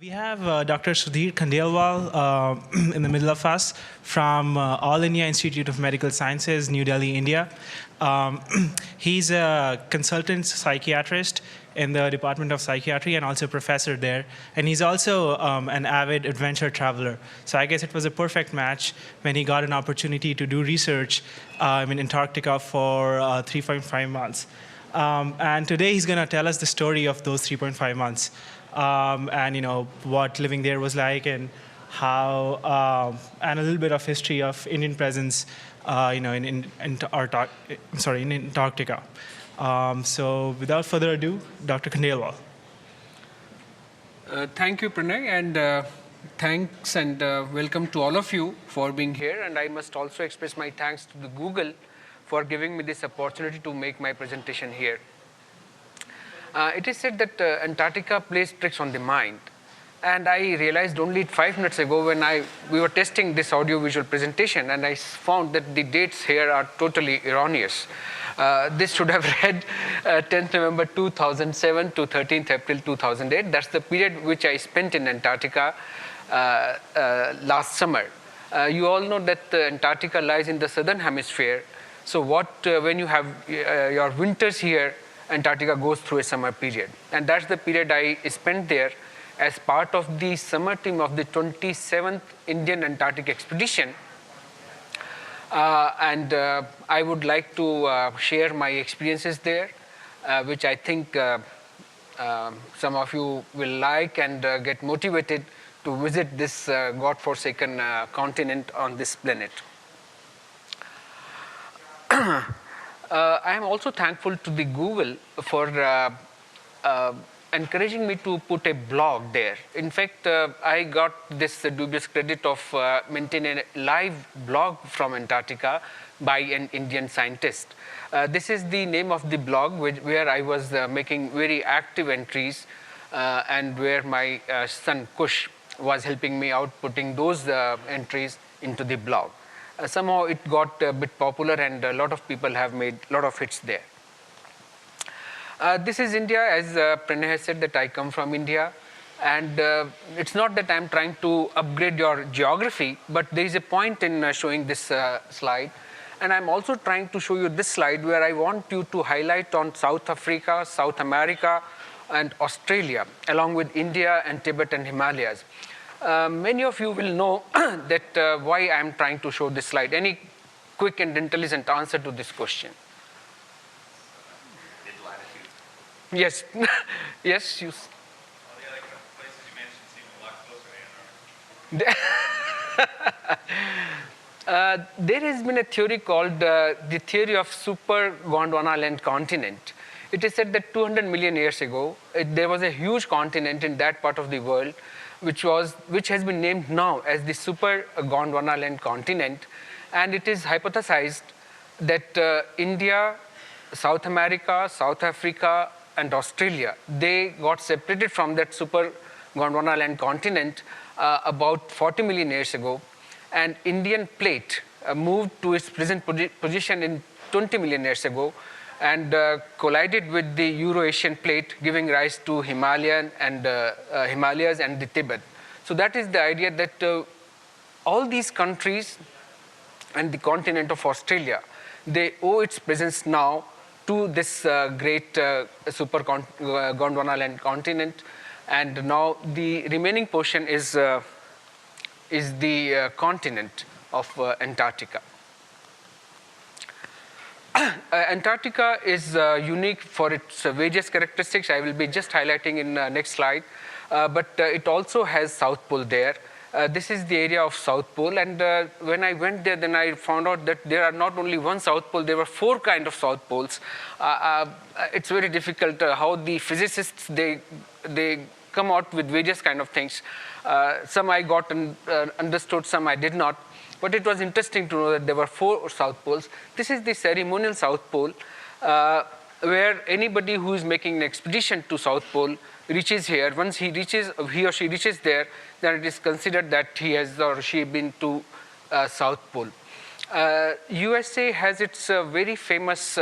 We have Dr. Sudhir Khandelwal in the middle of us from All India Institute of Medical Sciences, New Delhi, India. Um, he's a consultant psychiatrist in the Department of Psychiatry and also a professor there. And he's also an avid adventure traveler. So I guess it was a perfect match when he got an opportunity to do research in Antarctica for 3.5 months. And today he's going to tell us the story of those 3.5 months. And what living there was like, and how, and a little bit of history of Indian presence, in Antarctica. So without further ado, Dr. Khandelwal. Thank you, Pranay, and thanks and welcome to all of you for being here. And I must also express my thanks to the Google for giving me this opportunity to make my presentation here. It is said that Antarctica plays tricks on the mind. And I realized only 5 minutes ago when we were testing this audio-visual presentation, and I found that the dates here are totally erroneous. This should have read 10th November 2007 to 13th April 2008. That's the period which I spent in Antarctica last summer. You all know that Antarctica lies in the southern hemisphere. So when you have your winters here, Antarctica goes through a summer period. And that's the period I spent there as part of the summer team of the 27th Indian Antarctic Expedition. I would like to share my experiences there, which I think some of you will like and get motivated to visit this God-forsaken continent on this planet. I am also thankful to the Google for encouraging me to put a blog there. In fact, I got this dubious credit of maintaining a live blog from Antarctica by an Indian scientist. This is the name of the blog where I was making very active entries and where my son Kush was helping me out putting those entries into the blog. Somehow it got a bit popular and a lot of people have made a lot of hits there. This is India, as Pranay has said that I come from India. And it's not that I'm trying to upgrade your geography, but there is a point in showing this slide. And I'm also trying to show you this slide where I want you to highlight on South Africa, South America, and Australia, along with India and Tibet and Himalayas. Many of you will know that why I'm trying to show this slide. Any quick and intelligent answer to this question? Yes. Yes. You. All the other places you mentioned seem a lot closer to Antarctica. There has been a theory called the theory of super Gondwana land continent. It is said that 200 million years ago, there was a huge continent in that part of the world, which has been named now as the super Gondwana land continent. And it is hypothesized that India, South America, South Africa, and Australia, they got separated from that super Gondwana land continent about 40 million years ago. And Indian plate moved to its present position in 20 million years ago and collided with the Euro-Asian plate, giving rise to Himalayas and the Tibet. So that is the idea that all these countries and the continent of Australia, they owe its presence now to this great super Gondwana land continent. And now the remaining portion is the continent of Antarctica. Antarctica is unique for its various characteristics. I will be just highlighting in next slide. But it also has South Pole there. This is the area of South Pole. And when I went there, then I found out that there are not only one South Pole, there were 4 kinds of South Poles. It's very difficult how the physicists, they come out with various kind of things. Some I got understood, some I did not. But it was interesting to know that there were 4 South Poles. This is the ceremonial South Pole, where anybody who is making an expedition to South Pole reaches here. Once he or she reaches there, then it is considered that he has or she been to South Pole. USA has its very famous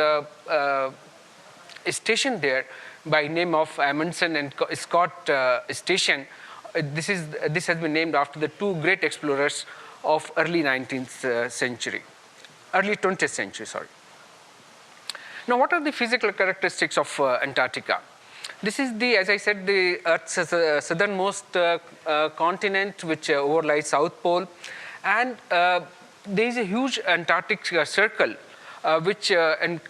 station there by name of Amundsen and Scott Station, this has been named after the two great explorers of early 19th century, early 20th century, sorry. Now, what are the physical characteristics of Antarctica? This is as I said, the Earth's southernmost continent, which overlies South Pole, and there is a huge Antarctic circle, which kind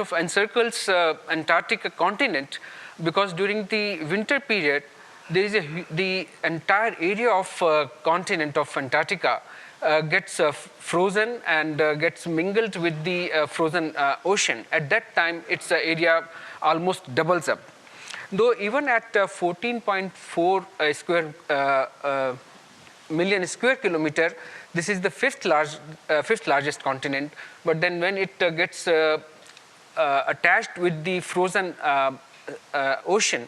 of encircles Antarctic continent, because during the winter period, there is the entire area of continent of Antarctica gets frozen and gets mingled with the frozen ocean. At that time, its area almost doubles up. Though even at 14.4 million square kilometer, this is the fifth largest continent. But then when it gets attached with the frozen ocean,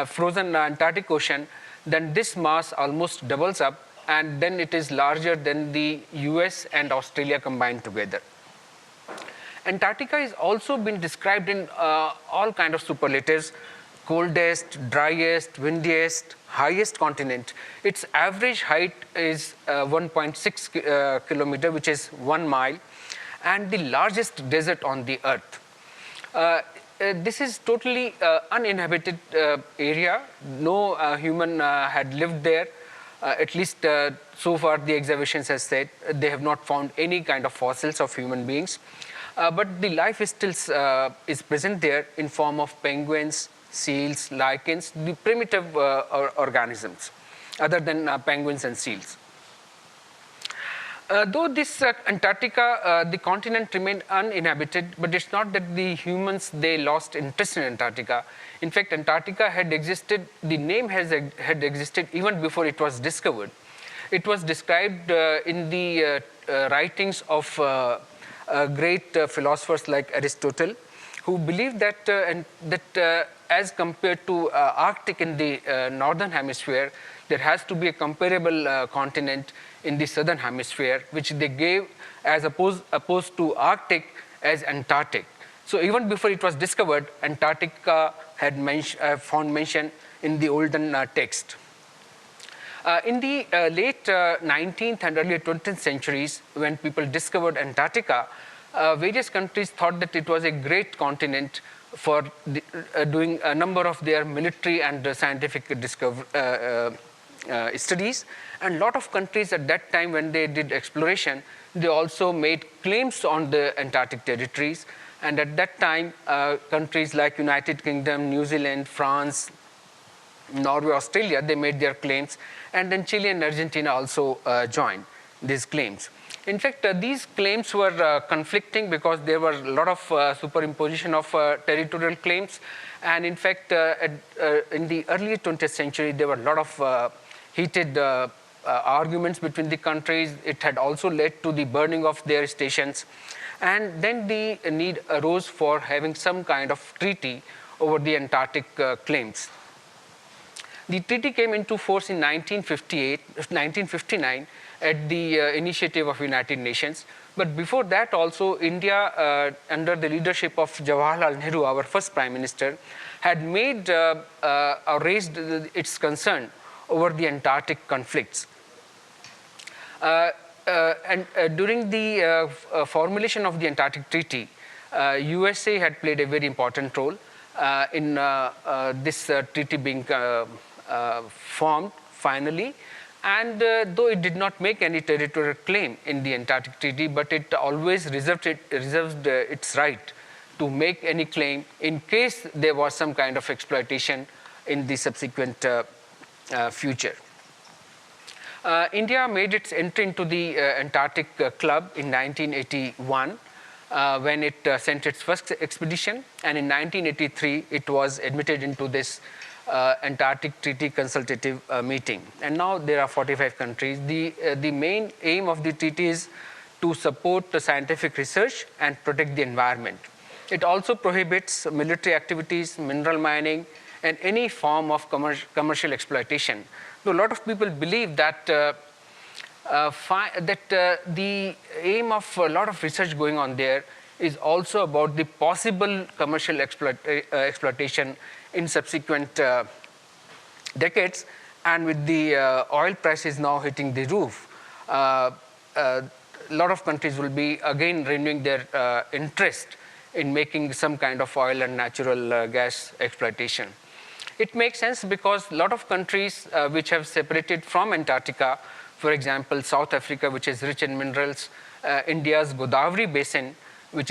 frozen Antarctic Ocean, then this mass almost doubles up, and then it is larger than the US and Australia combined together. Antarctica has also been described in all kinds of superlatives: coldest, driest, windiest, highest continent. Its average height is 1.6 kilometer, which is 1 mile, and the largest desert on the Earth. This is totally uninhabited area. No human had lived there. At least so far, the excavations has said they have not found any kind of fossils of human beings. But the life is still is present there in form of penguins, seals, lichens, the primitive organisms, other than penguins and seals. Though this Antarctica, the continent remained uninhabited, but it's not that the humans, they lost interest in Antarctica. In fact, Antarctica had existed, the name had existed even before it was discovered. It was described in the writings of great philosophers like Aristotle, who believed that as compared to Arctic in the northern hemisphere, there has to be a comparable continent in the southern hemisphere, which they gave as opposed to Arctic as Antarctic. So even before it was discovered, Antarctica had found mention in the olden text. In the late 19th and early 20th centuries, when people discovered Antarctica, various countries thought that it was a great continent for doing a number of their military and scientific studies. And a lot of countries at that time, when they did exploration, they also made claims on the Antarctic territories. And at that time, countries like United Kingdom, New Zealand, France, Norway, Australia, they made their claims. And then Chile and Argentina also joined these claims. In fact, these claims were conflicting because there were a lot of superimposition of territorial claims. And in fact, in the early 20th century, there were a lot of heated arguments between the countries. It had also led to the burning of their stations. And then the need arose for having some kind of treaty over the Antarctic claims. The treaty came into force in 1959 at the initiative of United Nations. But before that also, India, under the leadership of Jawaharlal Nehru, our first Prime Minister, had made raised its concern over the Antarctic conflicts. During the formulation of the Antarctic Treaty, USA had played a very important role in this treaty being formed finally. And though it did not make any territorial claim in the Antarctic Treaty, but it always reserved its right to make any claim in case there was some kind of exploitation in the subsequent future. India made its entry into the Antarctic Club in 1981 when it sent its first expedition, and in 1983 it was admitted into this Antarctic Treaty Consultative Meeting. And now there are 45 countries. The main aim of the treaty is to support the scientific research and protect the environment. It also prohibits military activities, mineral mining, and any form of commercial exploitation. So a lot of people believe that the aim of a lot of research going on there is also about the possible commercial exploitation in subsequent decades. And with the oil prices now hitting the roof, a lot of countries will be again renewing their interest in making some kind of oil and natural gas exploitation. It makes sense because a lot of countries which have separated from Antarctica, for example, South Africa, which is rich in minerals, India's Godavari Basin, which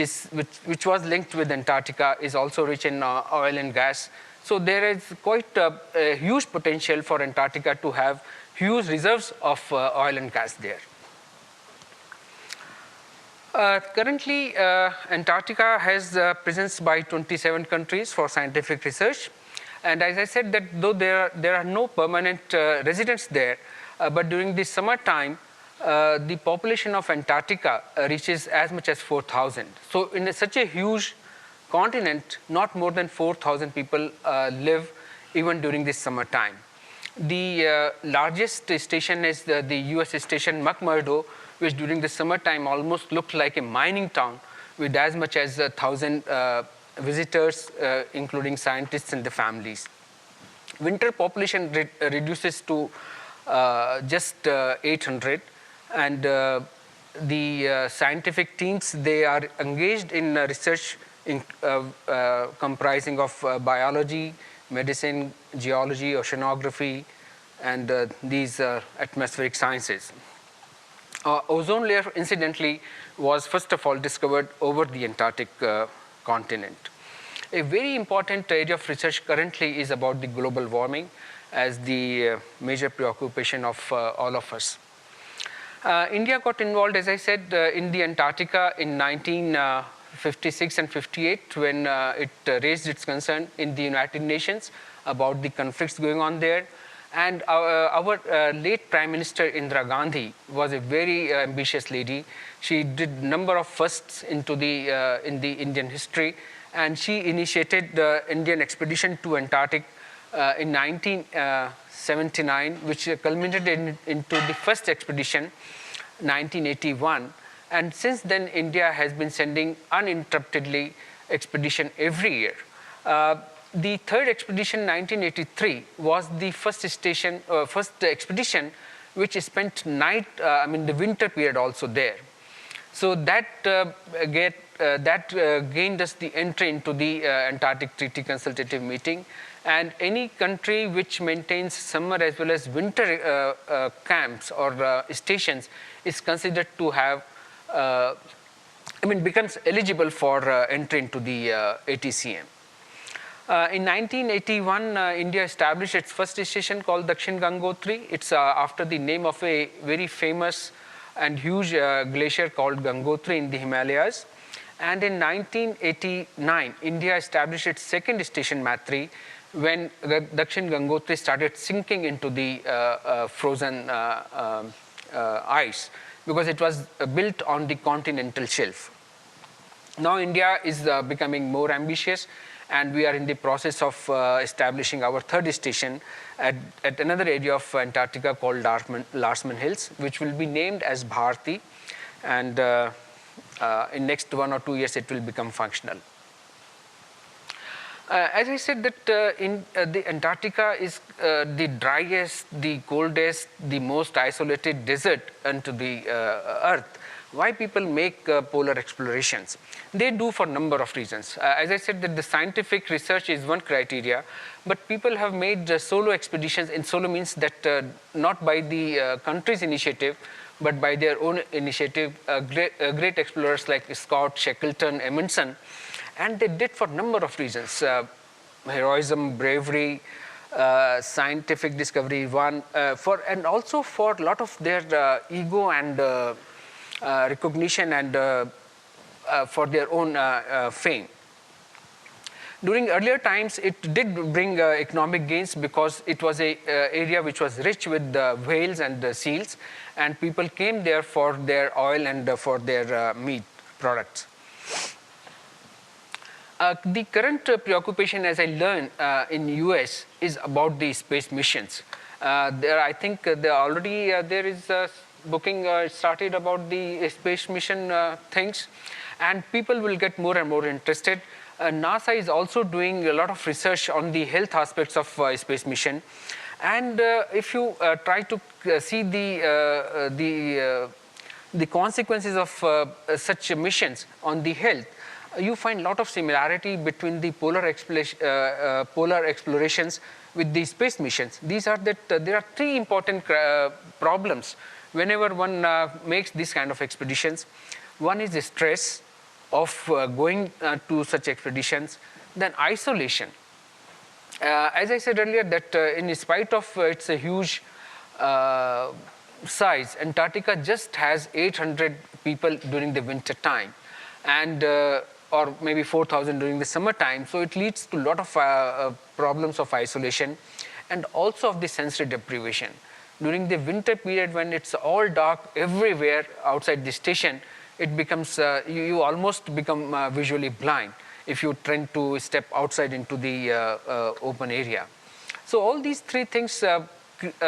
was linked with Antarctica, is also rich in oil and gas. So there is quite a huge potential for Antarctica to have huge reserves of oil and gas there. Currently, Antarctica has presence by 27 countries for scientific research. And as I said, that though there are no permanent residents there, but during the summertime, the population of Antarctica reaches as much as 4,000. So in such a huge continent, not more than 4,000 people live even during this summertime. The largest station is the US station McMurdo, which during the summertime almost looked like a mining town with as much as 1,000 visitors, including scientists and the families. Winter population reduces to just 800, and the scientific teams, they are engaged in research comprising of biology, medicine, geology, oceanography, and these atmospheric sciences. Ozone layer, incidentally, was first of all discovered over the Antarctic continent. A very important area of research currently is about the global warming as the major preoccupation of all of us. India got involved, as I said, in the Antarctica in 1956 and 58 when it raised its concern in the United Nations about the conflicts going on there. And our late Prime Minister Indira Gandhi was a very ambitious lady. She did a number of firsts into in the Indian history, and she initiated the Indian expedition to Antarctic in 1979, which culminated into the first expedition, 1981. And since then, India has been sending uninterruptedly expedition every year. The third expedition, 1983, was the first expedition which spent the winter period also there. So that gained us the entry into the Antarctic Treaty Consultative Meeting. And any country which maintains summer as well as winter camps or stations is considered to have, becomes eligible for entry into the ATCM. In 1981, India established its first station called Dakshin Gangotri. It's after the name of a very famous and huge glacier called Gangotri in the Himalayas. And in 1989, India established its second station, Maitri, when Dakshin Gangotri started sinking into the frozen ice, because it was built on the continental shelf. Now India is becoming more ambitious, and we are in the process of establishing our third station at another area of Antarctica called Larsemann Hills, which will be named as Bharti, and in next 1 or 2 years it will become functional. As I said, that the Antarctica is the driest, the coldest, the most isolated desert unto the Earth. Why people make polar explorations? They do for a number of reasons. As I said, that the scientific research is one criteria, but people have made solo expeditions. And solo means that not by the country's initiative, but by their own initiative. Great explorers like Scott, Shackleton, Amundsen, and they did for a number of reasons: heroism, bravery, scientific discovery, and also for a lot of their ego and recognition and for their own fame. During earlier times, it did bring economic gains because it was an area which was rich with whales and seals, and people came there for their oil and for their meat products. The current preoccupation, as I learned in US, is about the space missions. I think there is booking started about the space mission things, and people will get more and more interested. NASA is also doing a lot of research on the health aspects of space mission, And if you try to see the consequences of such missions on the health, you find a lot of similarity between the polar explorations with the space missions. These are that there are three important problems whenever one makes these kind of expeditions. One is the stress of going to such expeditions, then isolation. As I said earlier, that in spite of its a huge size, Antarctica just has 800 people during the winter time, and or maybe 4,000 during the summertime. So it leads to a lot of problems of isolation and also of the sensory deprivation. During the winter period, when it's all dark everywhere outside the station, it becomes you almost become visually blind if you tend to step outside into the open area. So all these three things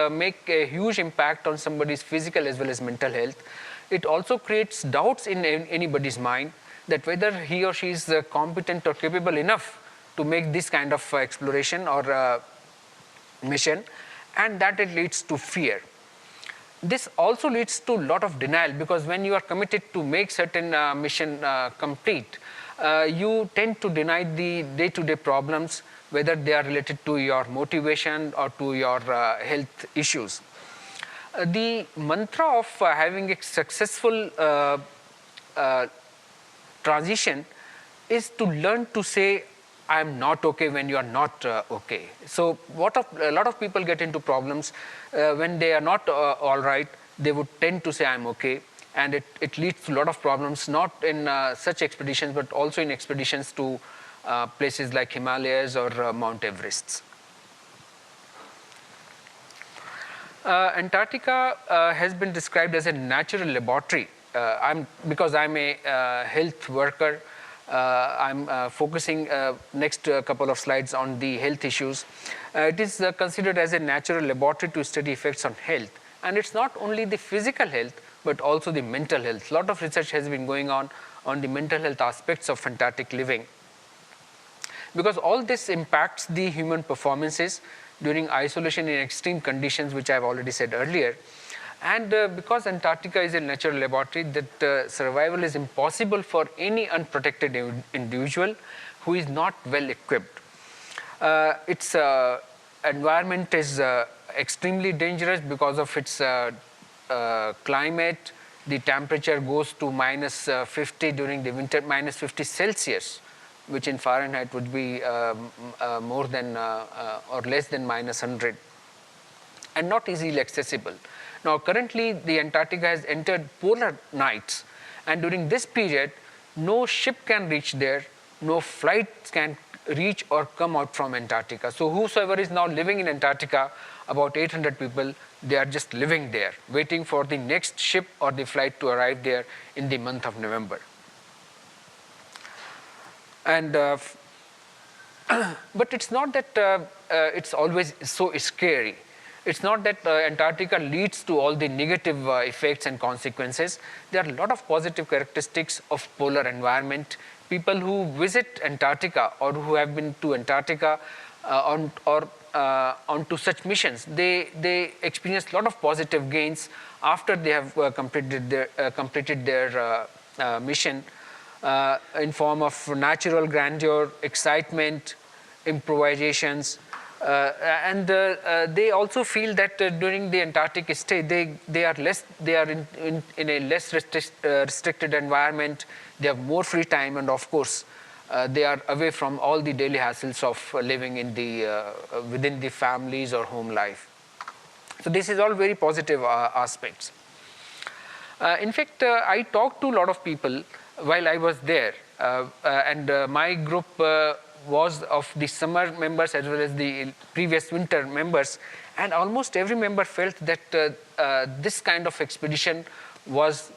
make a huge impact on somebody's physical as well as mental health. It also creates doubts in anybody's mind that whether he or she is competent or capable enough to make this kind of exploration or mission, and that it leads to fear. This also leads to a lot of denial, because when you are committed to make certain mission complete, you tend to deny the day-to-day problems, whether they are related to your motivation or to your health issues. The mantra of having a successful transition is to learn to say, I am not okay when you are not okay. So a lot of people get into problems when they are not all right. They would tend to say, I am okay. And it leads to a lot of problems, not in such expeditions, but also in expeditions to places like Himalayas or Mount Everest. Antarctica has been described as a natural laboratory. Because I'm a health worker, I'm focusing next couple of slides on the health issues. It is considered as a natural laboratory to study effects on health. And it's not only the physical health, but also the mental health. A lot of research has been going on the mental health aspects of Antarctic living. Because all this impacts the human performances during isolation in extreme conditions, which I've already said earlier. And because Antarctica is a natural laboratory, that survival is impossible for any unprotected individual who is not well equipped. Its environment is extremely dangerous because of its climate. The temperature goes to minus 50 during the winter, minus 50 Celsius, which in Fahrenheit would be more than or less than minus 100, and not easily accessible. Now, currently, the Antarctica has entered polar nights, and during this period, no ship can reach there, no flights can reach or come out from Antarctica. So whosoever is now living in Antarctica, about 800 people, they are just living there, waiting for the next ship or the flight to arrive there in the month of November. And but it's not that it's always so scary. It's not that Antarctica leads to all the negative effects and consequences. There are a lot of positive characteristics of polar environment. People who visit Antarctica or who have been to Antarctica onto such missions, they experience a lot of positive gains after they have completed their mission, in form of natural grandeur, excitement, improvisations. And they also feel that during the Antarctic stay, they are in a less restricted environment. They have more free time, and of course, they are away from all the daily hassles of living in within the families or home life. So this is all very positive aspects. In fact, I talked to a lot of people while I was there, and my group was of the summer members as well as the previous winter members, and almost every member felt that this kind of expedition was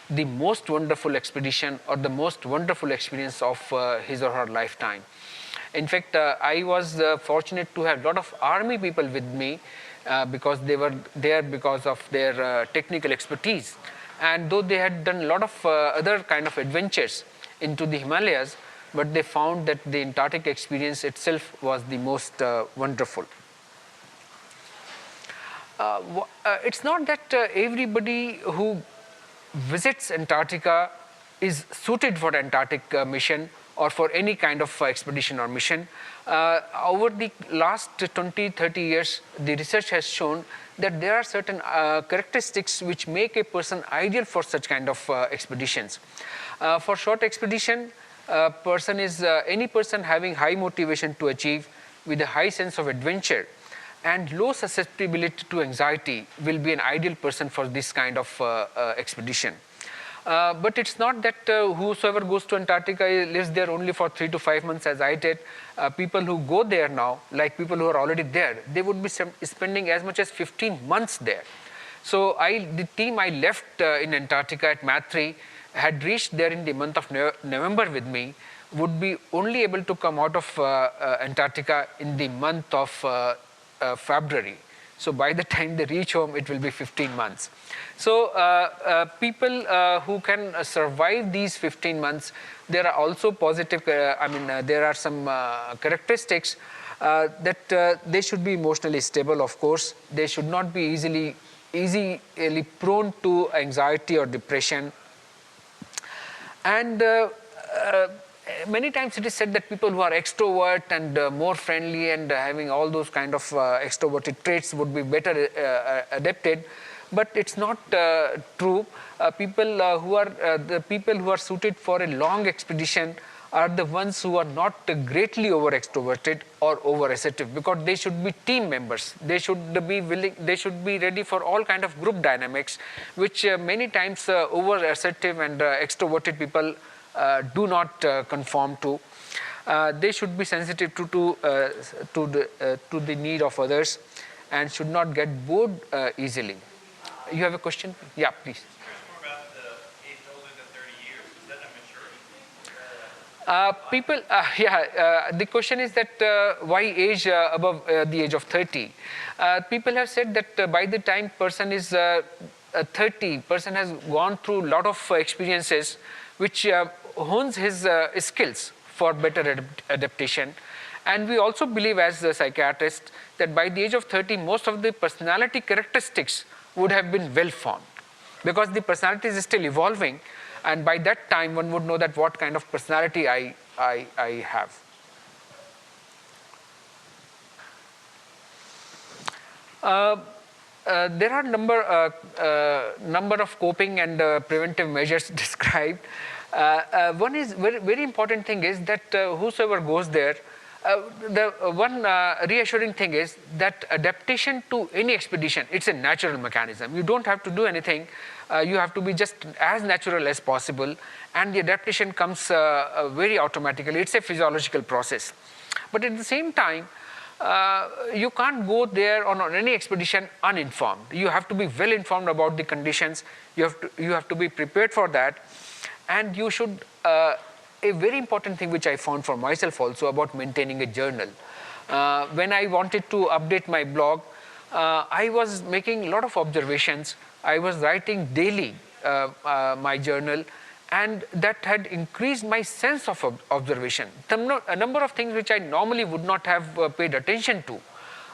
the most wonderful expedition or the most wonderful experience of his or her lifetime. In fact, I was fortunate to have a lot of army people with me because they were there because of their technical expertise. And though they had done a lot of other kind of adventures into the Himalayas, but they found that the Antarctic experience itself was the most wonderful. It's not that everybody who visits Antarctica is suited for Antarctic mission or for any kind of expedition or mission. Over the last 20, 30 years, the research has shown that there are certain characteristics which make a person ideal for such kind of expeditions. For short expedition, any person having high motivation to achieve with a high sense of adventure and low susceptibility to anxiety will be an ideal person for this kind of expedition. But it's not that whosoever goes to Antarctica lives there only for 3 to 5 months as I did. People who go there now, like people who are already there, they would be spending as much as 15 months there. So the team I left in Antarctica at Maitri had reached there in the month of November with me, would be only able to come out of Antarctica in the month of February. So by the time they reach home, it will be 15 months. So people who can survive these 15 months, there are also positive, there are some characteristics that they should be emotionally stable, of course. They should not be easily prone to anxiety or depression. And many times it is said that people who are extrovert and more friendly and having all those kind of extroverted traits would be better adapted, but it's not true. The people who are suited for a long expedition are the ones who are not greatly over extroverted or over assertive, because they should be team members. They should be willing. They should be ready for all kind of group dynamics, which many times over assertive and extroverted people do not conform to. They should be sensitive to the need of others and should not get bored easily. You have a question? Yeah, please. More about the age older than 30 years. Is that a maturity? The question is that why age above the age of 30? People have said that by the time person is 30, person has gone through a lot of experiences which hones his skills for better adaptation. And we also believe as a psychiatrist that by the age of 30, most of the personality characteristics would have been well formed, because the personality is still evolving, and by that time one would know that what kind of personality I have. There are number of coping and preventive measures described. One is very important thing is that whosoever goes there, the one reassuring thing is that adaptation to any expedition, it's a natural mechanism. You don't have to do anything. You have to be just as natural as possible, and the adaptation comes very automatically. It's a physiological process. But at the same time, you can't go there on any expedition uninformed. You have to be well informed about the conditions. You have to be prepared for that, and you should. A very important thing which I found for myself also about maintaining a journal. When I wanted to update my blog, I was making a lot of observations. I was writing daily my journal, and that had increased my sense of observation. A number of things which I normally would not have paid attention to,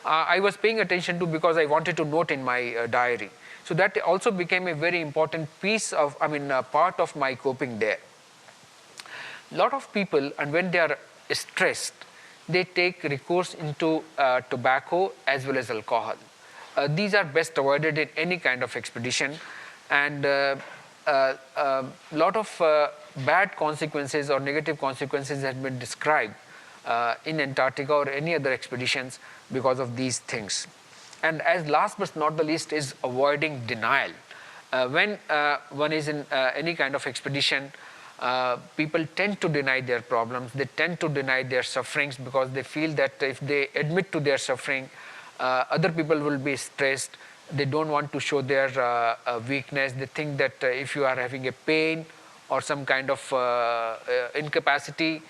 I was paying attention to because I wanted to note in my diary. So that also became a very important part of my coping there. Lot of people, and when they are stressed, they take recourse into tobacco as well as alcohol. These are best avoided in any kind of expedition, and lot of bad consequences or negative consequences have been described in Antarctica or any other expeditions because of these things. And as last but not the least is avoiding denial. When one is in any kind of expedition, people tend to deny their problems. They tend to deny their sufferings because they feel that if they admit to their suffering, other people will be stressed. They don't want to show their weakness. They think that if you are having a pain or some kind of incapacity,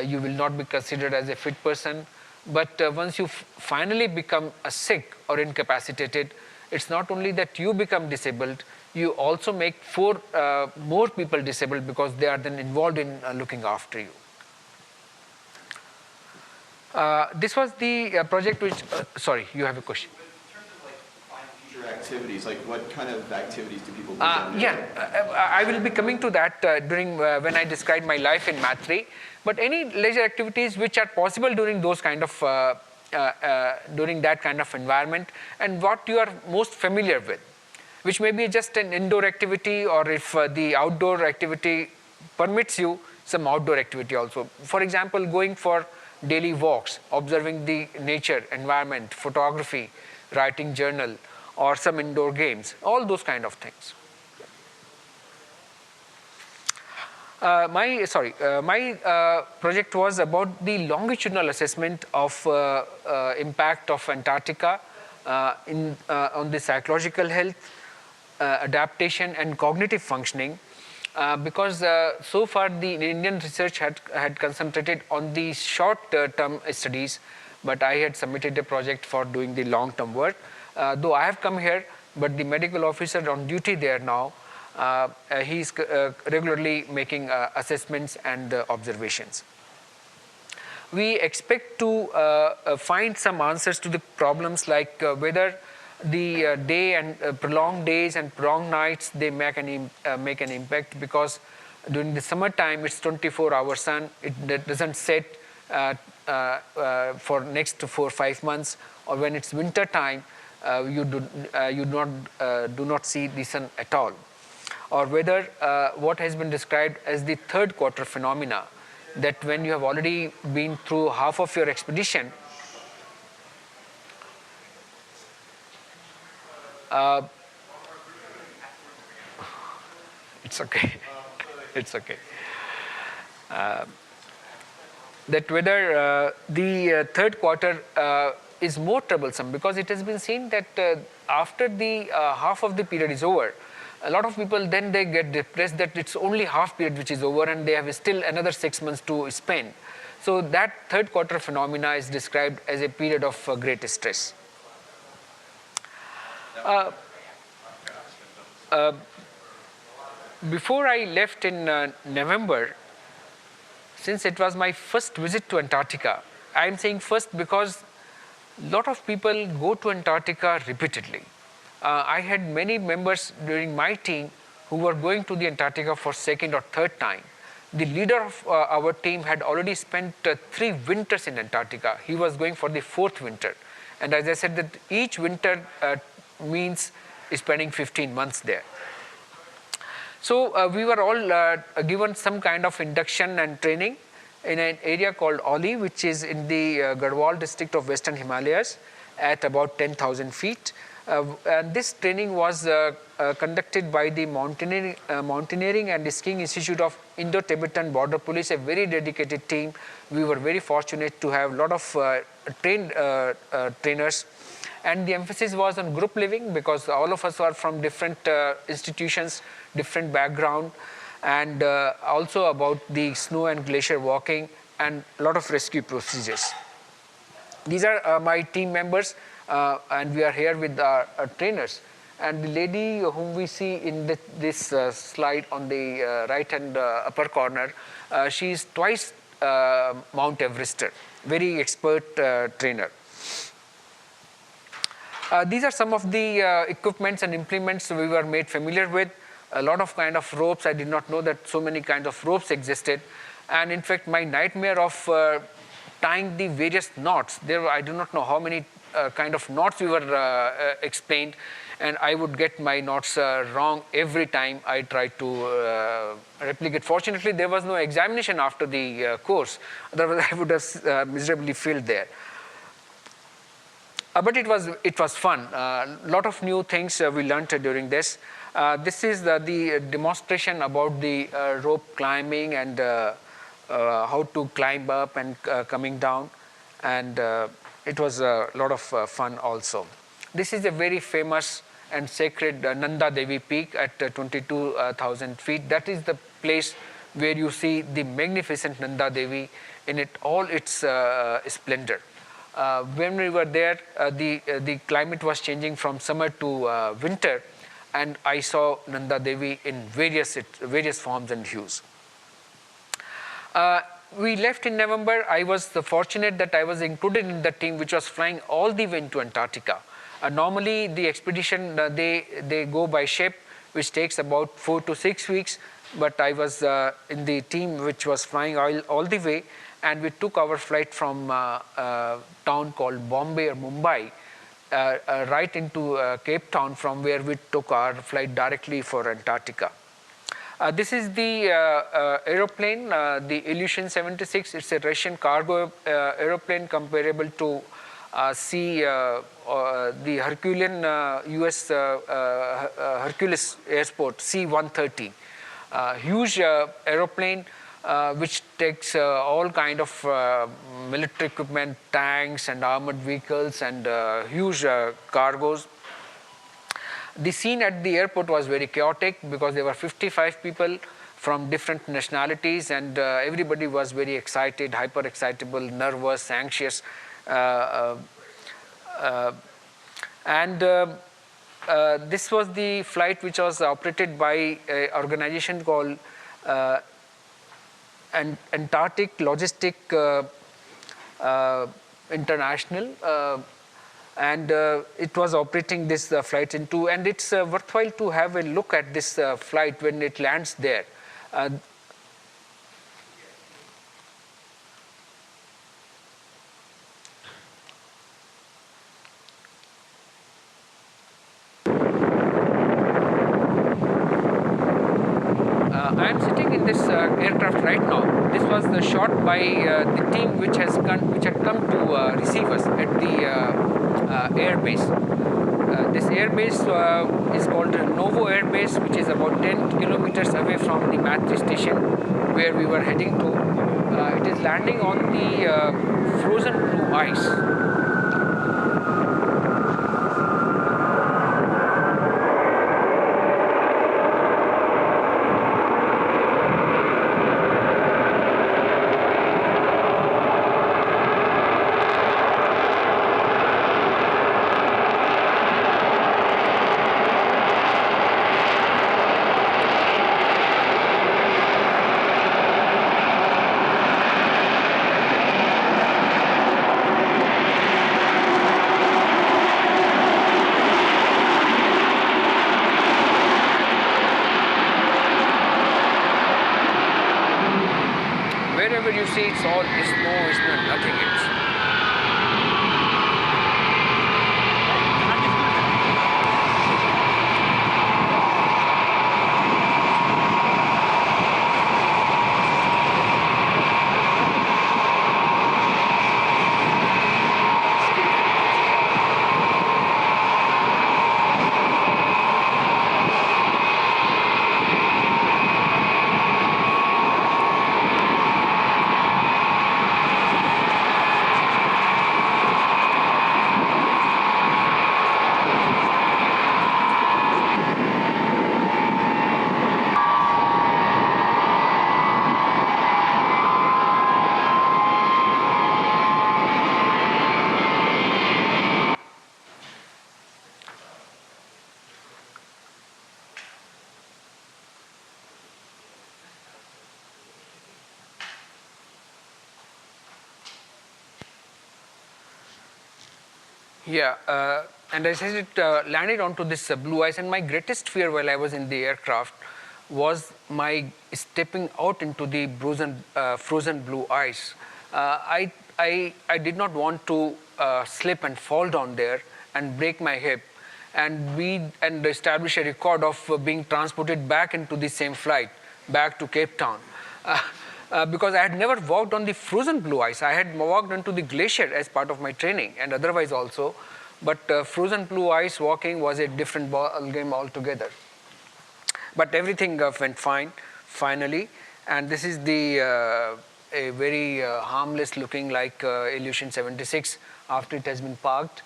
you will not be considered as a fit person. But once you finally become sick or incapacitated, it's not only that you become disabled, you also make 4 more people disabled because they are then involved in looking after you. This was the project which, sorry, you have a question. But in terms of like finding activities? Like what kind of activities do people do? I will be coming to that during when I describe my life in Maitri. But any leisure activities which are possible during those kind of during that kind of environment, and what you are most familiar with, which may be just an indoor activity, or if the outdoor activity permits you, some outdoor activity also. For example, going for daily walks, observing the nature, environment, photography, writing journal, or some indoor games, all those kind of things. My project was about the longitudinal assessment of impact of Antarctica on the psychological health, adaptation, and cognitive functioning. Because so far the Indian research had concentrated on the short-term studies, but I had submitted a project for doing the long-term work. Though I have come here, but the medical officer on duty there now, he is regularly making assessments and observations. We expect to find some answers to the problems like whether the day and prolonged days and prolonged nights, they make an impact, because during the summertime it's 24-hour sun, it doesn't set for next 4 or 5 months, or when it's winter time you do not see the sun at all, or whether what has been described as the third quarter phenomena, that when you have already been through half of your expedition, it's okay. It's okay. That whether the third quarter is more troublesome, because it has been seen that after the half of the period is over, a lot of people then they get depressed that it's only half period which is over and they have still another 6 months to spend. So that third quarter phenomena is described as a period of great stress. Before I left in November, since it was my first visit to Antarctica, I am saying first because a lot of people go to Antarctica repeatedly. I had many members during my team who were going to the Antarctica for second or third time. The leader of our team had already spent 3 winters in Antarctica. He was going for the 4th winter. And as I said, that each winter means spending 15 months there. So we were all given some kind of induction and training in an area called Oli, which is in the Garhwal district of Western Himalayas at about 10,000 feet. And this training was conducted by the Mountaineering and Skiing Institute of Indo-Tibetan Border Police, a very dedicated team. We were very fortunate to have a lot of trained trainers. And the emphasis was on group living, because all of us are from different institutions, different background, and also about the snow and glacier walking and a lot of rescue procedures. These are my team members, and we are here with our trainers. And the lady whom we see in this slide on the right-hand upper corner, she is twice Mount Everester, very expert trainer. These are some of the equipments and implements we were made familiar with. A lot of kind of ropes. I did not know that so many kinds of ropes existed. And in fact, my nightmare of tying the various knots, I do not know how many kind of knots we were explained, and I would get my knots wrong every time I tried to replicate. Fortunately, there was no examination after the course. Otherwise, I would have miserably failed there. But it was fun. A lot of new things we learned during this. This is the demonstration about the rope climbing and how to climb up and coming down. And it was a lot of fun also. This is a very famous and sacred Nanda Devi peak at 22,000 feet. That is the place where you see the magnificent Nanda Devi in all its splendor. When we were there, the climate was changing from summer to winter, and I saw Nanda Devi in various forms and hues. We left in November. I was fortunate that I was included in the team which was flying all the way into Antarctica. Normally, the expedition, they go by ship, which takes about 4 to 6 weeks. But I was in the team which was flying all the way, and we took our flight from a town called Bombay or Mumbai right into Cape Town, from where we took our flight directly for Antarctica. This is the aeroplane, the Ilyushin 76. It's a Russian cargo aeroplane comparable to the Herculean US Hercules Airport C-130. Huge aeroplane which takes all kind of military equipment, tanks and armored vehicles and huge cargoes. The scene at the airport was very chaotic because there were 55 people from different nationalities, and everybody was very excited, hyper excitable, nervous, anxious. This was the flight which was operated by an organization called Antarctic Logistic International, and it was operating this flight into, and it's worthwhile to have a look at this flight when it lands there. I am sitting in this aircraft right now. This was shot by the team which had come to receive us at the air base. This air base is called Novo Air Base, which is about 10 kilometers away from the Maitri station where we were heading to. It is landing on the frozen blue ice. Wherever you see it's all is no, nothing else. Yeah, and as it landed onto this blue ice, and my greatest fear while I was in the aircraft was my stepping out into the frozen blue ice. I did not want to slip and fall down there and break my hip and establish a record of being transported back into the same flight back to Cape Town. Because I had never walked on the frozen blue ice. I had walked onto the glacier as part of my training and otherwise also, but frozen blue ice walking was a different ball game altogether. But everything went fine, finally, and this is a very harmless looking like Ilyushin 76 after it has been parked.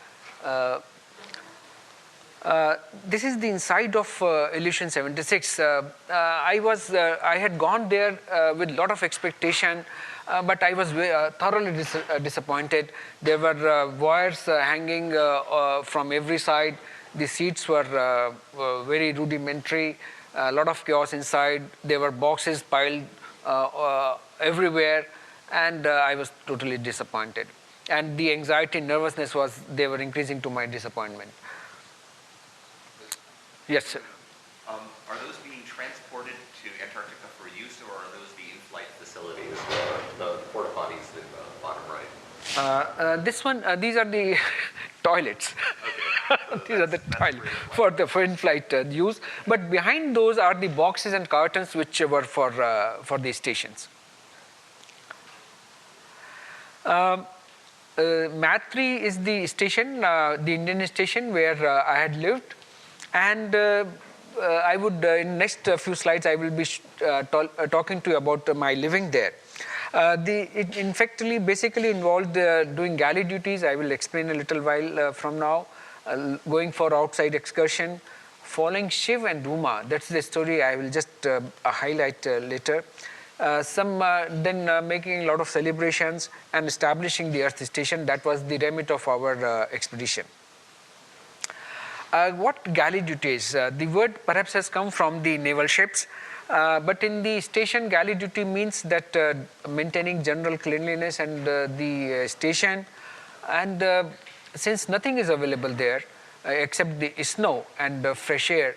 This is the inside of Ilyushin 76. I had gone there with a lot of expectation, but I was thoroughly disappointed. There were wires hanging from every side. The seats were very rudimentary. A lot of chaos inside. There were boxes piled everywhere, and I was totally disappointed. And the anxiety and nervousness they were increasing to my disappointment. Yes, sir. Are those being transported to Antarctica for use, or are those the in-flight facilities, the porta potties in the bottom right? This one, these are the toilets. These are the toilets for in-flight use. But behind those are the boxes and cartons which were for the stations. Maitri is the station, the Indian station where I had lived, and I would in next few slides I will be talking to you about my living there. It in fact basically involved doing galley duties. I will explain a little while from now. Going for outside excursion, following Shiv and Uma. That's the story I will just highlight later. Then making a lot of celebrations and establishing the Earth station. That was the remit of our expedition. What galley duties? The word perhaps has come from the naval ships, but in the station, galley duty means that maintaining general cleanliness and the station. And since nothing is available there except the snow and fresh air,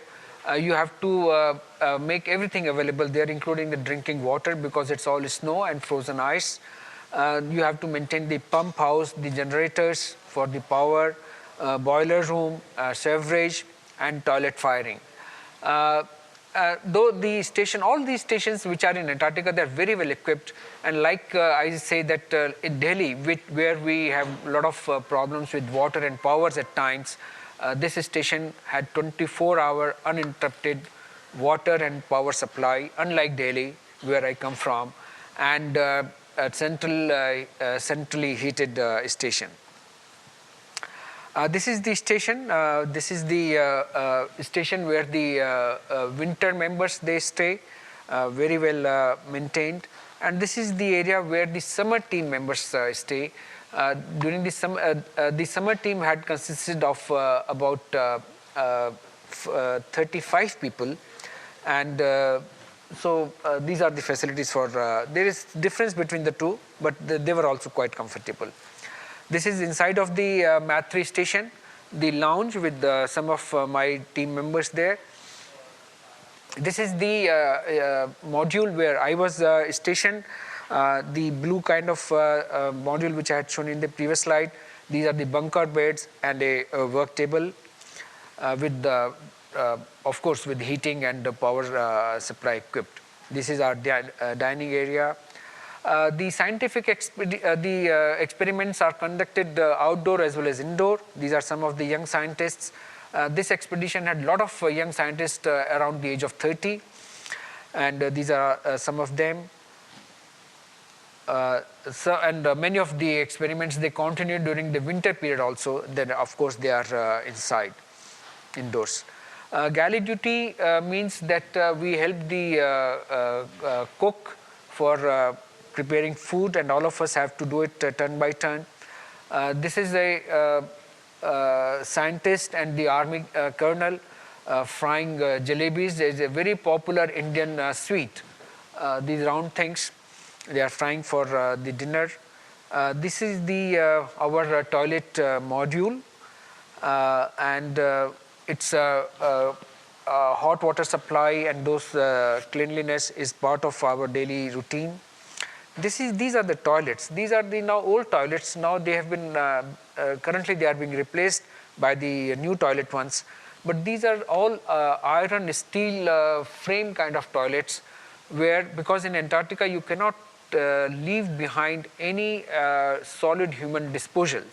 you have to make everything available there, including the drinking water, because it's all snow and frozen ice. You have to maintain the pump house, the generators for the power, boiler room, sewerage, and toilet firing. Though the station, all these stations which are in Antarctica, they are very well equipped. And like I say that in Delhi, where we have a lot of problems with water and powers at times, this station had 24-hour uninterrupted water and power supply, unlike Delhi, where I come from, and a centrally heated station. This is the station. This is the station where the winter members they stay, very well maintained. And this is the area where the summer team members stay. During the summer team had consisted of about 35 people, and so these are the facilities for. There is difference between the two, but they were also quite comfortable. This is inside of the Maitri station, the lounge with some of my team members there. This is the module where I was stationed, the blue kind of module which I had shown in the previous slide. These are the bunker beds and a work table with, of course, with heating and power supply equipped. This is our dining area. The scientific experiments are conducted outdoor as well as indoor. These are some of the young scientists. This expedition had a lot of young scientists around the age of 30, and these are some of them. Many of the experiments they continued during the winter period also. Then of course they are indoors. Galley duty means that we help the cook for preparing food, and all of us have to do it turn by turn. This is a scientist and the army colonel frying jalebis. There is a very popular Indian sweet. These round things, they are frying for the dinner. This is the our toilet module, and it's hot water supply, and those cleanliness is part of our daily routine. These are the toilets. These are the now old toilets. Now they have been currently they are being replaced by the new toilet ones. But these are all iron steel frame kind of toilets, where because in Antarctica you cannot leave behind any solid human disposal.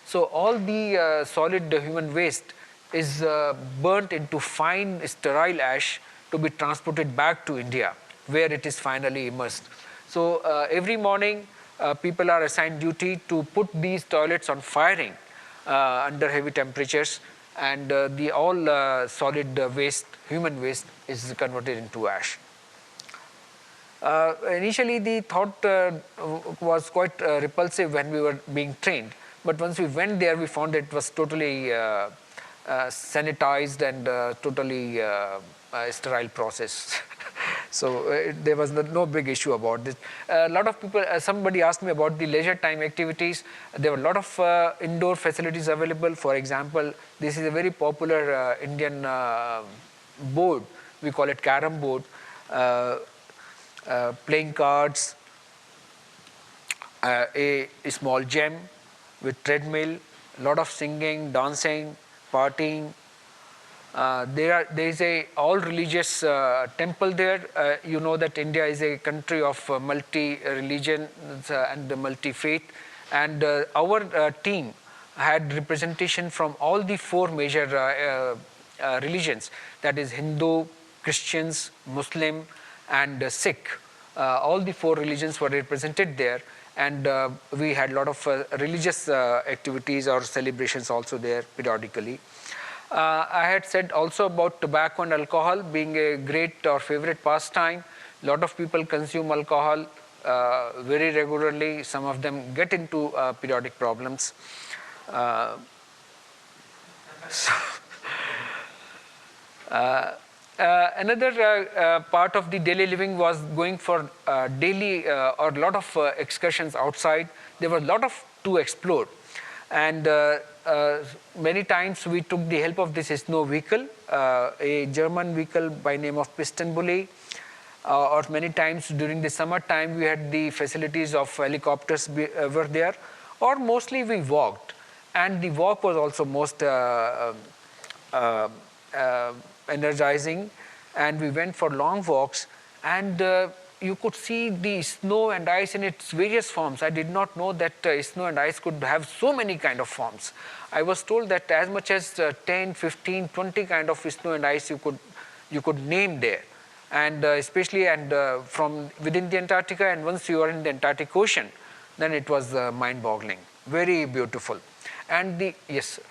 So all the solid human waste is burnt into fine sterile ash to be transported back to India, where it is finally immersed. So every morning, people are assigned duty to put these toilets on firing under heavy temperatures, and the all solid waste, human waste, is converted into ash. Initially, the thought was quite repulsive when we were being trained, but once we went there, we found it was totally sanitized and totally sterile process. So there was no big issue about this. A lot of people, somebody asked me about the leisure time activities. There were a lot of indoor facilities available. For example, this is a very popular Indian board. We call it carom board. Playing cards, a small gym with treadmill, a lot of singing, dancing, partying. There is a all-religious temple there. You know that India is a country of multi-religion and multi-faith. And our team had representation from all the 4 major religions, that is Hindu, Christians, Muslim, and Sikh. All the 4 religions were represented there. And we had a lot of religious activities or celebrations also there periodically. I had said also about tobacco and alcohol being a great or favorite pastime. A lot of people consume alcohol very regularly. Some of them get into periodic problems. Another part of the daily living was going for daily or a lot of excursions outside. There was a lot to explore. And many times we took the help of this snow vehicle, a German vehicle by name of piston bully. Or many times during the summer time we had the facilities of helicopters were there. Or mostly we walked. And the walk was also most energizing, and we went for long walks, and you could see the snow and ice in its various forms. I did not know that snow and ice could have so many kind of forms. I was told that as much as 10, 15, 20 kind of snow and ice you could name there, and especially from within the Antarctica, and once you are in the Antarctic Ocean, then it was mind-boggling, very beautiful. And yes, sir.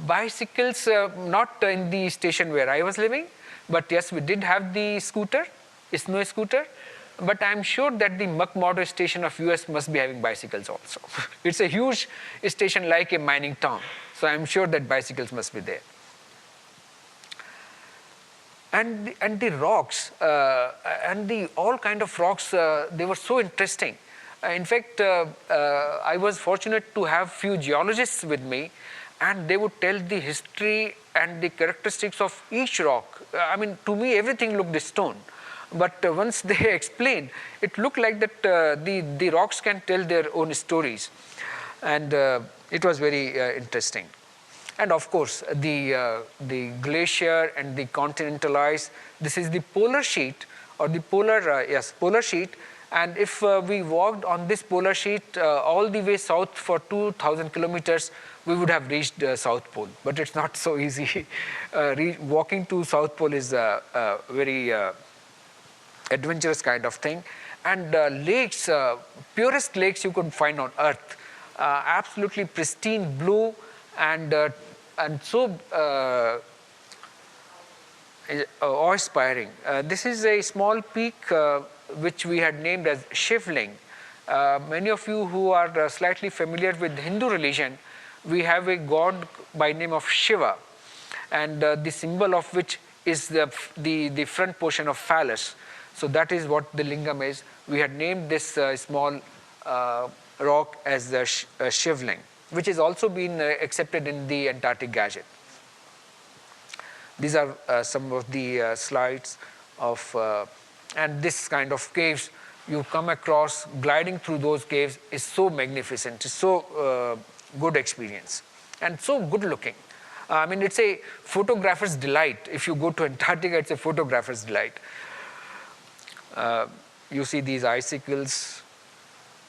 Bicycles, not in the station where I was living, but yes, we did have the scooter, snow scooter. But I'm sure that the McMurdo station of US must be having bicycles also. It's a huge station like a mining town, so I'm sure that bicycles must be there. And the rocks, and the all kind of rocks, they were so interesting. In fact, I was fortunate to have few geologists with me, and they would tell the history and the characteristics of each rock. I mean, to me, everything looked stone. But once they explained, it looked like that the rocks can tell their own stories. And it was very interesting. And of course, the glacier and the continental ice, this is the polar sheet, or the polar sheet. And if we walked on this polar sheet all the way south for 2,000 kilometers, we would have reached South Pole. But it's not so easy. Walking to South Pole is a very adventurous kind of thing. And lakes, purest lakes you could find on Earth, absolutely pristine blue, and so awe-inspiring. This is a small peak which we had named as Shivling. Many of you who are slightly familiar with Hindu religion, we have a god by name of Shiva, and the symbol of which is the front portion of phallus. So that is what the lingam is. We had named this small rock as the Shivling, which has also been accepted in the Antarctic Gazette. These are some of the slides of, and this kind of caves you come across. Gliding through those caves is so magnificent. It's so good experience and so good looking. I mean, it's a photographer's delight. If you go to Antarctica, it's a photographer's delight. You see these icicles.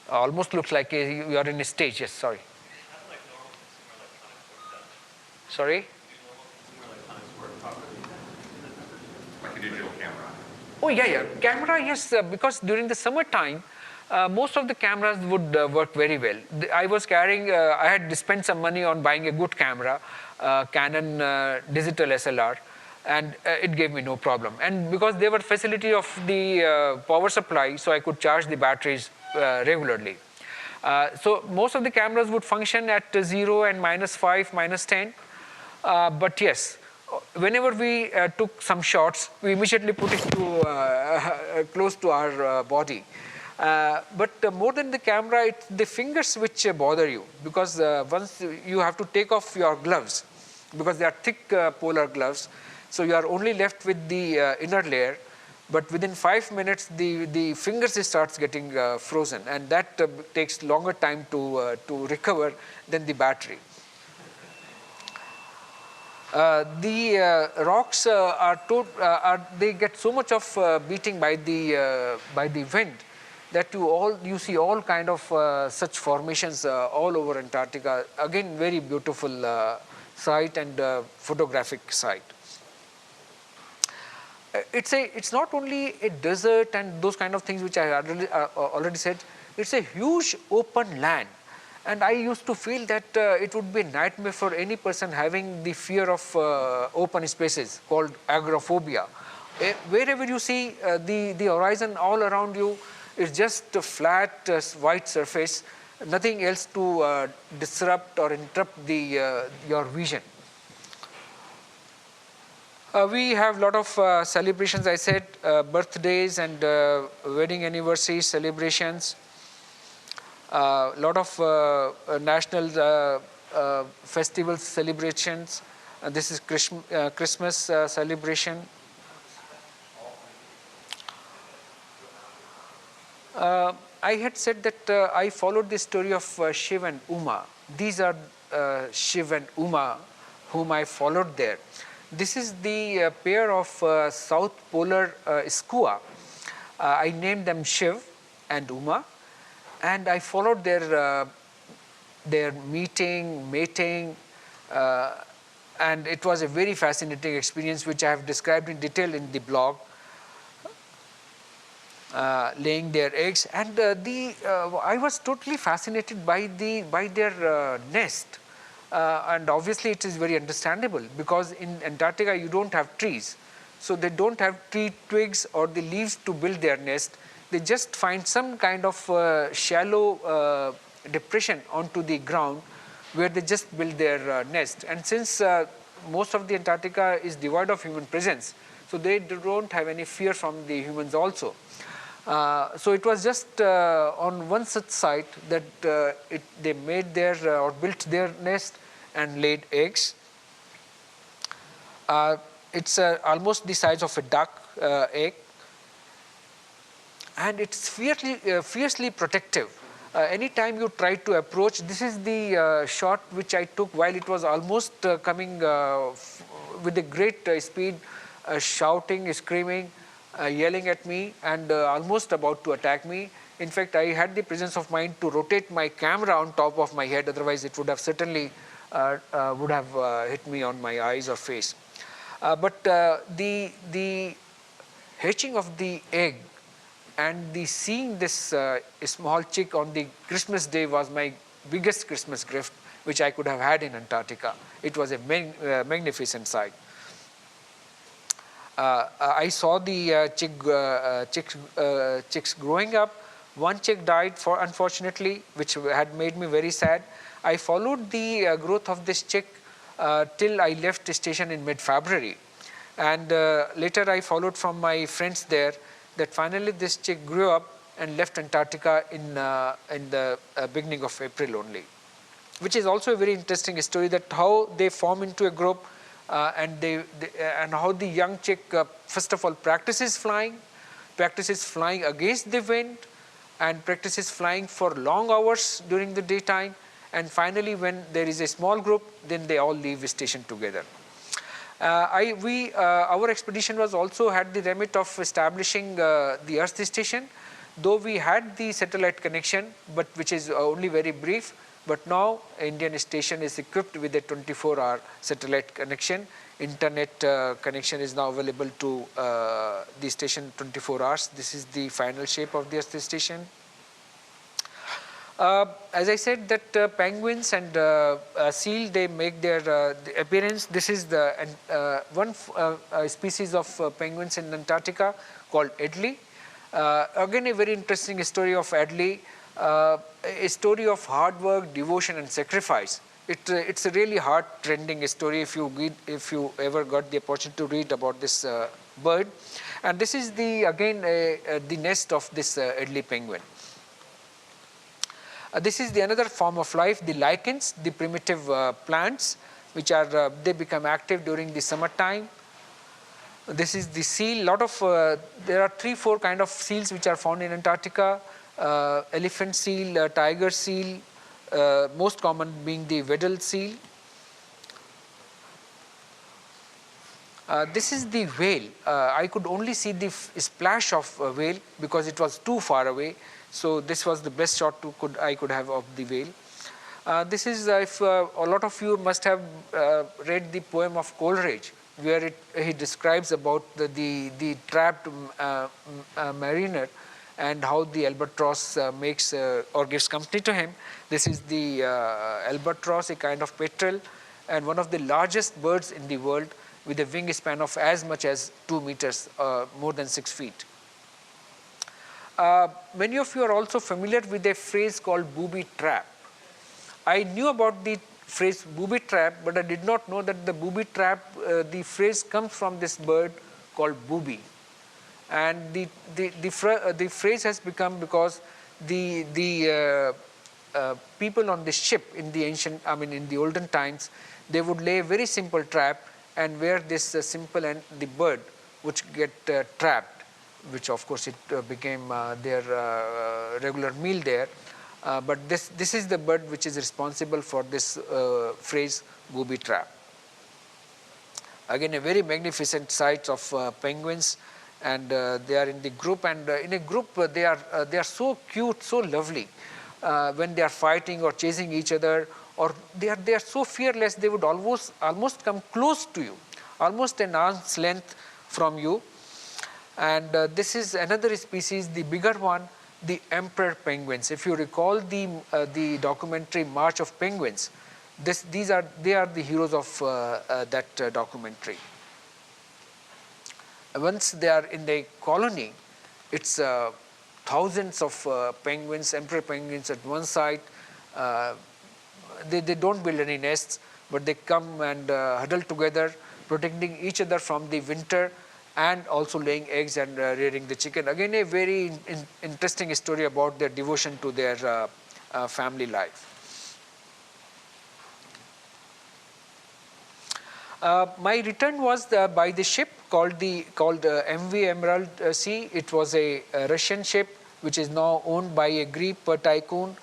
Almost looks like you are in a stage. Yes, sorry. Sorry? Like a digital camera. Oh, yeah. Camera, yes, because during the summertime, most of the cameras would work very well. I was carrying, I had spent some money on buying a good camera, Canon digital SLR, and it gave me no problem. And because there were facility of the power supply, so I could charge the batteries regularly. So most of the cameras would function at 0 and -5, -10. But yes, whenever we took some shots, we immediately put it to close to our body. But more than the camera, it's the fingers which bother you, because once you have to take off your gloves, because they are thick polar gloves, so you are only left with the inner layer. But within 5 minutes, the fingers starts getting frozen, and that takes longer time to recover than the battery. The rocks they get so much of beating by the wind that you see all kind of such formations all over Antarctica. Again, very beautiful site and photographic site. It's not only a desert and those kind of things which I already said. It's a huge open land. And I used to feel that it would be a nightmare for any person having the fear of open spaces, called agoraphobia. Wherever you see the horizon all around you is just a flat white surface, nothing else to disrupt or interrupt your vision. We have a lot of celebrations, I said, birthdays and wedding anniversary celebrations. A lot of national festival celebrations. This is Christmas celebration. I had said that I followed the story of Shiv and Uma. These are Shiv and Uma whom I followed there. This is the pair of South Polar skua. I named them Shiv and Uma. And I followed their meeting, mating, and it was a very fascinating experience, which I have described in detail in the blog. Laying their eggs, and I was totally fascinated by their nest, and obviously it is very understandable, because in Antarctica you don't have trees, so they don't have tree twigs or the leaves to build their nest. They just find some kind of shallow depression onto the ground where they just build their nest. And since most of the Antarctica is devoid of human presence, so they don't have any fear from the humans also. So it was just on one such site that they made their or built their nest and laid eggs. It's almost the size of a duck egg. And it's fiercely protective. Anytime you try to approach, this is the shot which I took while it was almost coming with a great speed, shouting, screaming, yelling at me, and almost about to attack me. In fact, I had the presence of mind to rotate my camera on top of my head, otherwise it would have certainly hit me on my eyes or face. But the hatching of the egg and seeing this small chick on the Christmas day was my biggest Christmas gift which I could have had in Antarctica. It was a magnificent sight. I saw the chicks growing up. One chick died, unfortunately, which had made me very sad. I followed the growth of this chick till I left the station in mid-February. And later I followed from my friends there that finally this chick grew up and left Antarctica in the beginning of April only, which is also a very interesting story, that how they form into a group and how the young chick first of all practices flying against the wind, and practices flying for long hours during the daytime, and finally when there is a small group, then they all leave the station together. Our expedition was also had the remit of establishing the Earth station, though we had the satellite connection, but which is only very brief. But now Indian station is equipped with a 24-hour satellite connection. Internet connection is now available to the station 24 hours. This is the final shape of the Earth station. As I said, that penguins and seal, they make their appearance. This is the one species of penguins in Antarctica called Adley. Again, a very interesting story of Adley, a story of hard work, devotion, and sacrifice. It's a really heart-rending story if you ever got the opportunity to read about this bird. And this is again the nest of this Adelie penguin. This is the another form of life, the lichens, the primitive plants, which are they become active during the summertime. This is the seal. There are 3-4 kind of seals which are found in Antarctica: elephant seal, tiger seal, most common being the Weddell seal. This is the whale. I could only see the splash of a whale because it was too far away. So this was the best shot I could have of the whale. This is if a lot of you must have read the poem of Coleridge, where he describes about the trapped mariner and how the albatross makes or gives company to him. This is the albatross, a kind of petrel, and one of the largest birds in the world, with a wingspan of as much as 2 meters, more than 6 feet. Many of you are also familiar with a phrase called booby trap. I knew about the phrase booby trap, but I did not know that the booby trap, the phrase comes from this bird called booby. And the phrase has become because the people on the ship in the olden times, they would lay a very simple trap, and where this simple and the bird which get trapped, which of course it became their regular meal there. But this is the bird which is responsible for this phrase booby trap. Again, a very magnificent sight of penguins, and they are in the group, and in a group they are so cute, so lovely. When they are fighting or chasing each other, or they are so fearless, they would almost come close to you, almost an arm's length from you. And this is another species, the bigger one, the emperor penguins. If you recall the documentary March of Penguins, they are the heroes of that documentary. Once they are in the colony, it's thousands of penguins, emperor penguins at one side. They don't build any nests, but they come and huddle together, protecting each other from the winter, and also laying eggs and rearing the chicken. Again, a very interesting story about their devotion to their family life. My return was by the ship called MV Emerald Sea. It was a Russian ship which is now owned by a Greek tycoon.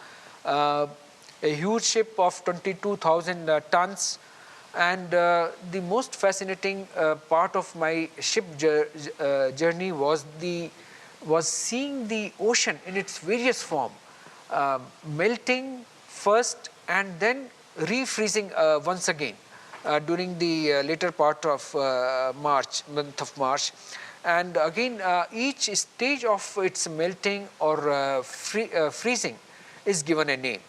A huge ship of 22,000 tons. And the most fascinating part of my ship journey was seeing the ocean in its various form, melting first and then refreezing once again during the later part of month of March. And again, each stage of its melting or freezing is given a name.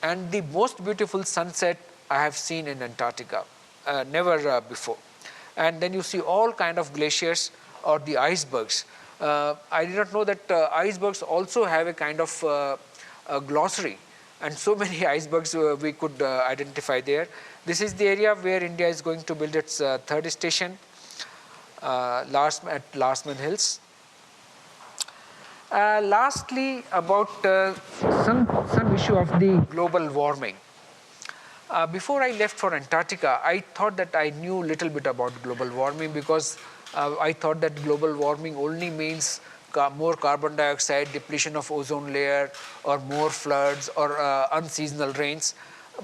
And the most beautiful sunset I have seen in Antarctica, never before. And then you see all kind of glaciers or the icebergs. I did not know that icebergs also have a kind of a glossary, and so many icebergs we could identify there. This is the area where India is going to build its third station at Larsemann Hills. Lastly, about some issue of the global warming. Before I left for Antarctica, I thought that I knew a little bit about global warming, because I thought that global warming only means more carbon dioxide, depletion of ozone layer, or more floods, or unseasonal rains.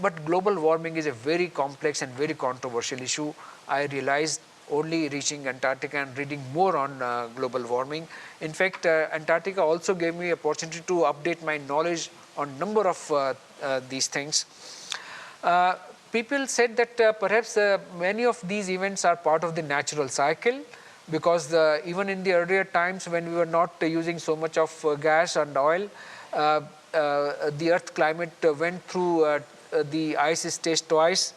But global warming is a very complex and very controversial issue. I realized only reaching Antarctica and reading more on global warming. In fact, Antarctica also gave me opportunity to update my knowledge on number of these things. People said that perhaps many of these events are part of the natural cycle, because even in the earlier times when we were not using so much of gas and oil, the Earth climate went through the ice stage twice.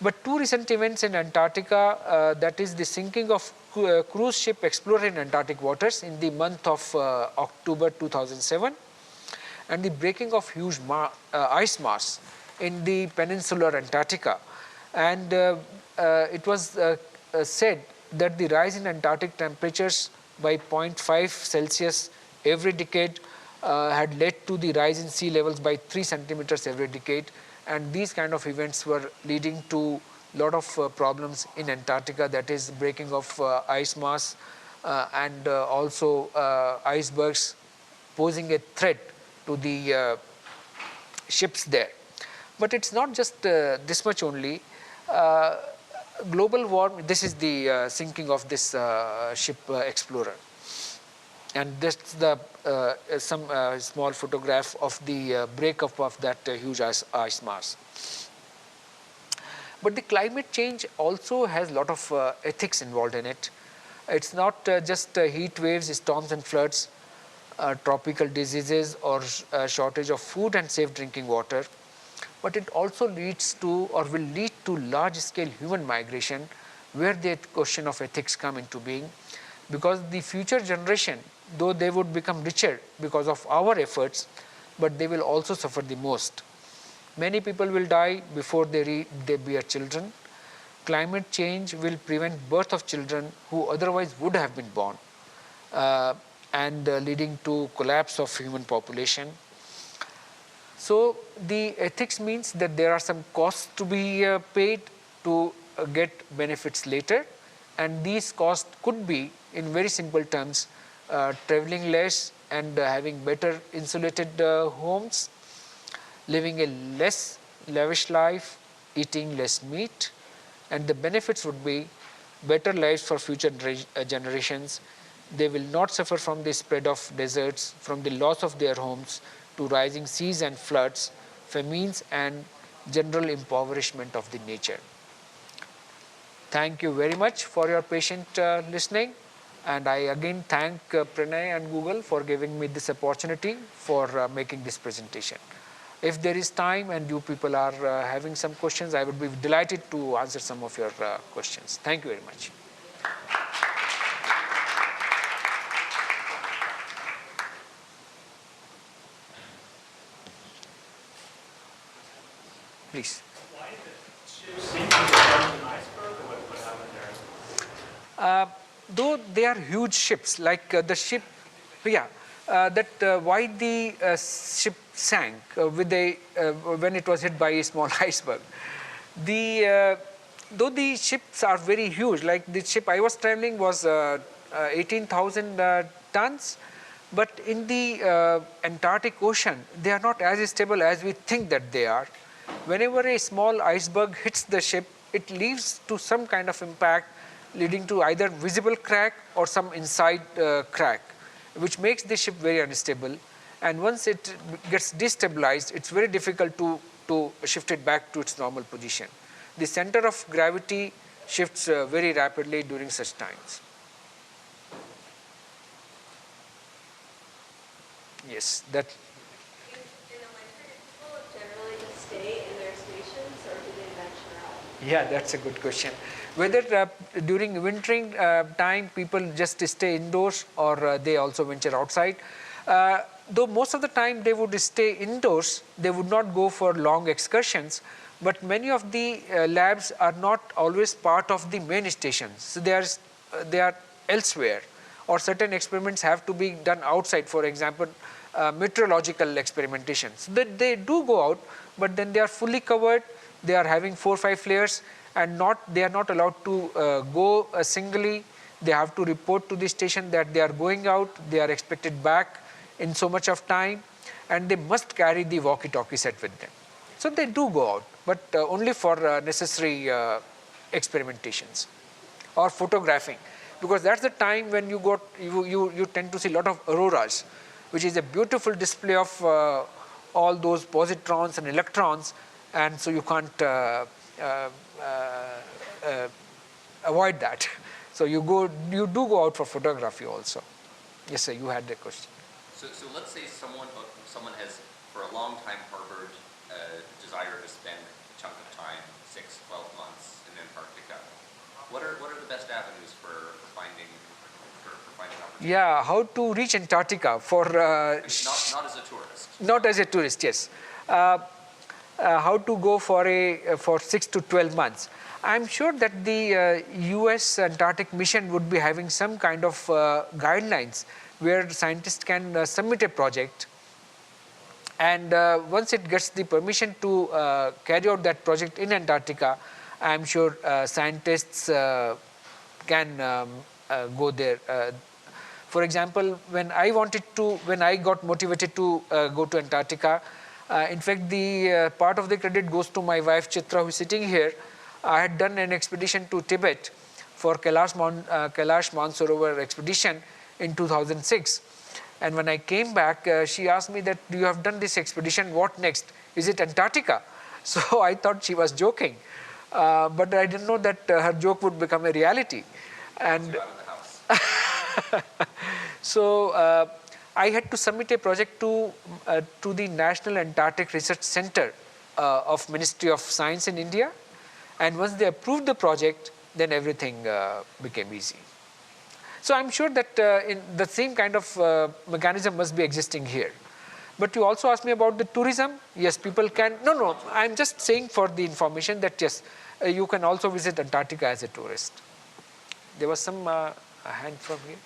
But two recent events in Antarctica, that is the sinking of cruise ship explorer in Antarctic waters in the month of October 2007, and the breaking of huge ice mass in the peninsular Antarctica. And it was said that the rise in Antarctic temperatures by 0.5 Celsius every decade had led to the rise in sea levels by 3 centimeters every decade. And these kind of events were leading to a lot of problems in Antarctica, that is breaking of ice mass and also icebergs posing a threat to the ships there. But it's not just this much only. Global warming, this is the sinking of this ship Explorer. And this is the some small photograph of the breakup of that huge ice mass. But the climate change also has a lot of ethics involved in it. It's not just heat waves, storms and floods, tropical diseases, or shortage of food and safe drinking water, but it also leads to or will lead to large-scale human migration, where the question of ethics come into being, because the future generation, though they would become richer because of our efforts, but they will also suffer the most. Many people will die before they bear children. Climate change will prevent birth of children who otherwise would have been born, and leading to collapse of human population. So the ethics means that there are some costs to be paid to get benefits later, and these costs could be, in very simple terms, traveling less and having better insulated homes, living a less lavish life, eating less meat, and the benefits would be better lives for future generations. They will not suffer from the spread of deserts, from the loss of their homes, to rising seas and floods, famines, and general impoverishment of the nature. Thank you very much for your patient listening. And I again thank Pranay and Google for giving me this opportunity for making this presentation. If there is time and you people are having some questions, I would be delighted to answer some of your questions. Thank you very much. Please. Why did the ship sink into an iceberg, or what happened there? Though they are huge ships, like the ship, why the ship sank with when it was hit by a small iceberg. Though the ships are very huge, like the ship I was traveling was 18,000 tons, but in the Antarctic Ocean, they are not as stable as we think that they are. Whenever a small iceberg hits the ship, it leaves to some kind of impact, leading to either visible crack or some inside crack, which makes the ship very unstable. And once it gets destabilized, it's very difficult to shift it back to its normal position. The center of gravity shifts very rapidly during such times. Yes, that. Yeah, that's a good question. Whether during wintering time people just stay indoors or they also venture outside. Though most of the time they would stay indoors, they would not go for long excursions, but many of the labs are not always part of the main stations. So they are elsewhere, or certain experiments have to be done outside, for example, meteorological experimentations. So they do go out, but then they are fully covered. They are having 4 or 5 flares, and they are not allowed to go singly. They have to report to the station that they are going out. They are expected back in so much of time, and they must carry the walkie-talkie set with them. So they do go out, but only for necessary experimentations or photographing, because that's the time when you tend to see a lot of auroras, which is a beautiful display of all those positrons and electrons. And so you can't avoid that. So you do go out for photography also. Yes, sir, you had the question. So let's say someone has for a long time harbored a desire to spend a chunk of time, 6, 12 months in Antarctica. What are the best avenues for finding opportunities? Yeah, how to reach Antarctica for not as a tourist. Not as a tourist, yes. how to go for 6 to 12 months. I'm sure that the US Antarctic mission would be having some kind of guidelines where scientists can submit a project, and once it gets the permission to carry out that project in Antarctica, I'm sure scientists can go there. For example, when I got motivated to go to Antarctica, in fact, the part of the credit goes to my wife Chitra, who is sitting here. I had done an expedition to Tibet for Kailash Mansarovar expedition in 2006. And when I came back, she asked me that, you have done this expedition, what next? Is it Antarctica? So I thought she was joking. But I didn't know that her joke would become a reality. And so I had to submit a project to the National Antarctic Research Center of Ministry of Science in India. And once they approved the project, then everything became easy. So I'm sure that in the same kind of mechanism must be existing here. But you also asked me about the tourism. Yes, people can. No, I'm just saying for the information that yes, you can also visit Antarctica as a tourist. There was some hand from here.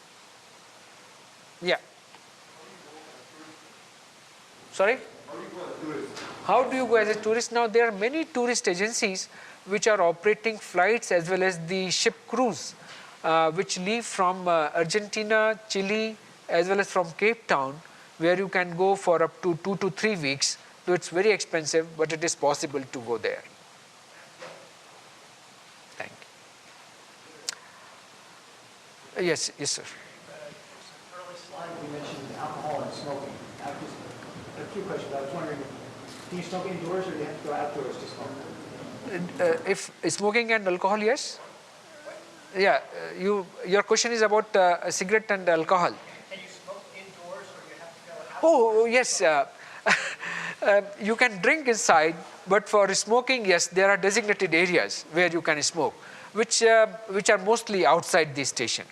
Yeah. Sorry? How do you go as a tourist? Now, there are many tourist agencies which are operating flights as well as the ship cruise, which leave from Argentina, Chile, as well as from Cape Town, where you can go for up to 2 to 3 weeks. So it's very expensive, but it is possible to go there. Thank you. Yes, sir. Early slide you mentioned alcohol and smoking. I have just a few questions. I was wondering, do you smoke indoors or do you have to go outdoors to smoke? If smoking and alcohol, yes. Yeah, your question is about cigarette and alcohol. Can you smoke indoors or you have to go outdoors? Oh, yes. You can drink inside, but for smoking, yes, there are designated areas where you can smoke, which are mostly outside the station.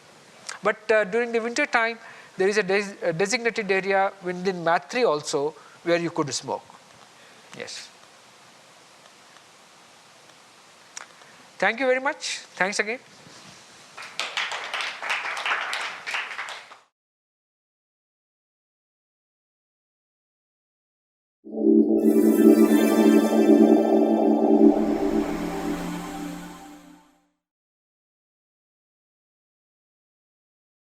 But during the winter time, there is a designated area within Maitri also where you could smoke. Yes. Thank you very much. Thanks again.